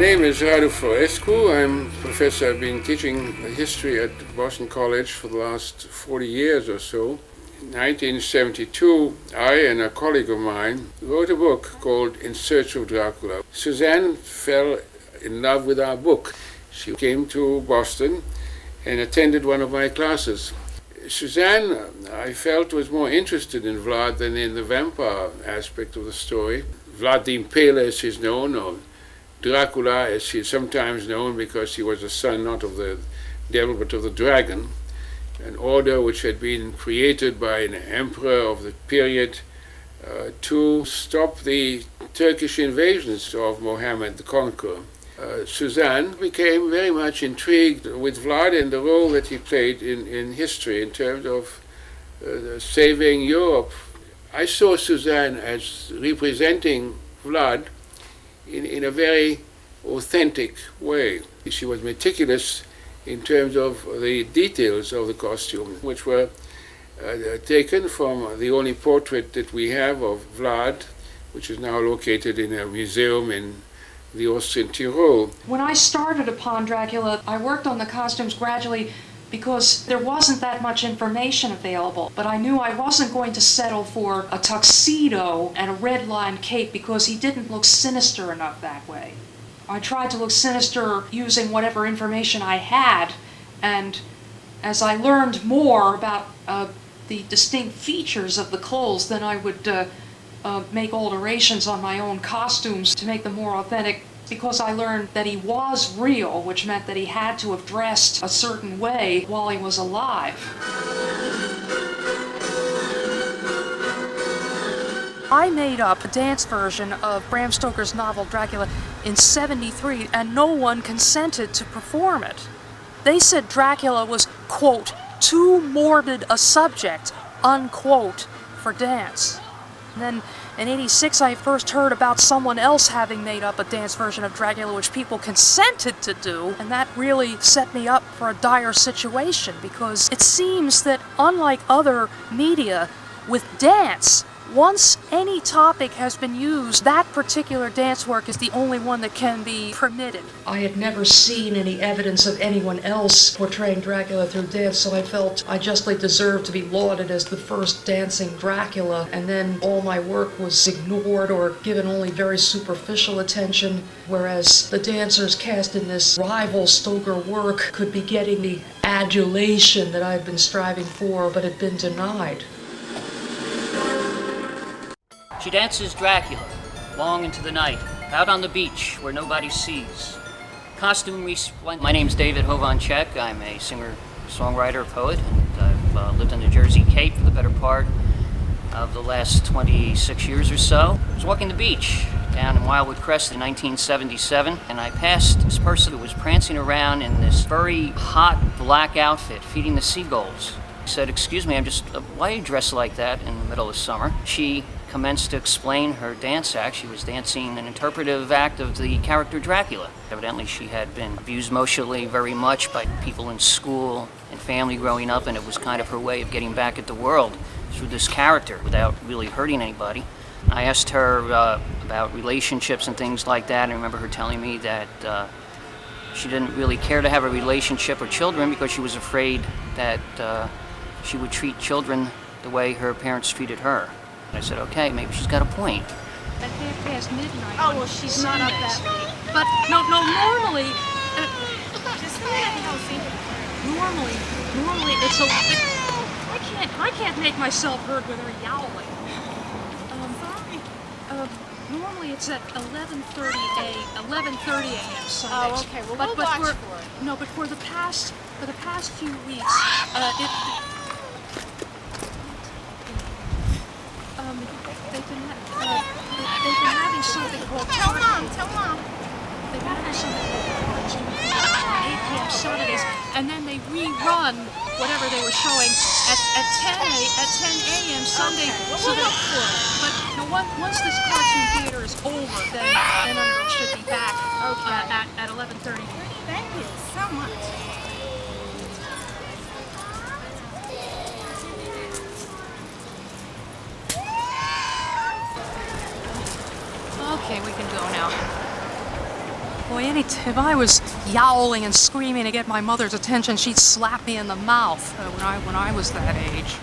name is Radu Florescu. I'm a professor. I've been teaching history at Boston College for the last 40 years or so. In 1972, I and a colleague of mine wrote a book called In Search of Dracula. Suzanne fell in love with our book. She came to Boston and attended one of my classes. Suzanne, I felt, was more interested in Vlad than in the vampire aspect of the story. Vlad the Impaler, as he's known, or Dracula, as he's sometimes known, because he was a son not of the devil but of the dragon, an order which had been created by an emperor of the period to stop the Turkish invasions of Mohammed the Conqueror. Suzanne became very much intrigued with Vlad and the role that he played in history in terms of saving Europe. I saw Suzanne as representing Vlad in a very authentic way. She was meticulous in terms of the details of the costume, which were taken from the only portrait that we have of Vlad, which is now located in a museum in the Austrian Tyrol. When I started upon Dracula, I worked on the costumes gradually because there wasn't that much information available. But I knew I wasn't going to settle for a tuxedo and a red-lined cape because he didn't look sinister enough that way. I tried to look sinister using whatever information I had, and as I learned more about the distinct features of the clothes, then I would make alterations on my own costumes to make them more authentic, because I learned that he was real, which meant that he had to have dressed a certain way while he was alive. I made up a dance version of Bram Stoker's novel Dracula in '73, and no one consented to perform it. They said Dracula was, quote, too morbid a subject, unquote, for dance. And then in '86, I first heard about someone else having made up a dance version of Dracula, which people consented to do, and that really set me up for a dire situation, because it seems that, unlike other media, with dance, once any topic has been used, that particular dance work is the only one that can be permitted. I had never seen any evidence of anyone else portraying Dracula through dance, so I felt I justly deserved to be lauded as the first dancing Dracula, and then all my work was ignored or given only very superficial attention, whereas the dancers cast in this rival Stoker work could be getting the adulation that I've been striving for but had been denied. She dances Dracula, long into the night, out on the beach where nobody sees. Costume resplendent. My name's David Hovanchek. I'm a singer, songwriter, poet, and I've lived in the Jersey Cape for the better part of the last 26 years or so. I was walking the beach down in Wildwood Crest in 1977, and I passed this person who was prancing around in this very hot black outfit, feeding the seagulls. I said, "Excuse me, why are you dressed like that in the middle of summer?" She commenced to explain her dance act. She was dancing an interpretive act of the character Dracula. Evidently she had been abused emotionally very much by people in school and family growing up, and it was kind of her way of getting back at the world through this character without really hurting anybody. I asked her about relationships and things like that, and I remember her telling me that she didn't really care to have a relationship with children because she was afraid that she would treat children the way her parents treated her. And I said, okay, maybe she's got a point. At half past midnight. Oh, well, she's not up that late. But normally, normally it's a. I can't make myself heard with her yowling. Normally it's at 11:30 a.m. Sundays. Oh, okay. Well, we'll watch for it. No, but for the past few weeks, they've been having something called. Tell Mom. They've been having something called 8 p.m. Saturdays, and then they rerun whatever they were showing at 10 a.m. Sunday. Okay, well, So we'll look for it. but once this cartoon theater is over, then Underdog should be back at 11:30. Thank you so much. Okay, we can go now. Boy, if I was yowling and screaming to get my mother's attention, she'd slap me in the mouth when I was that age.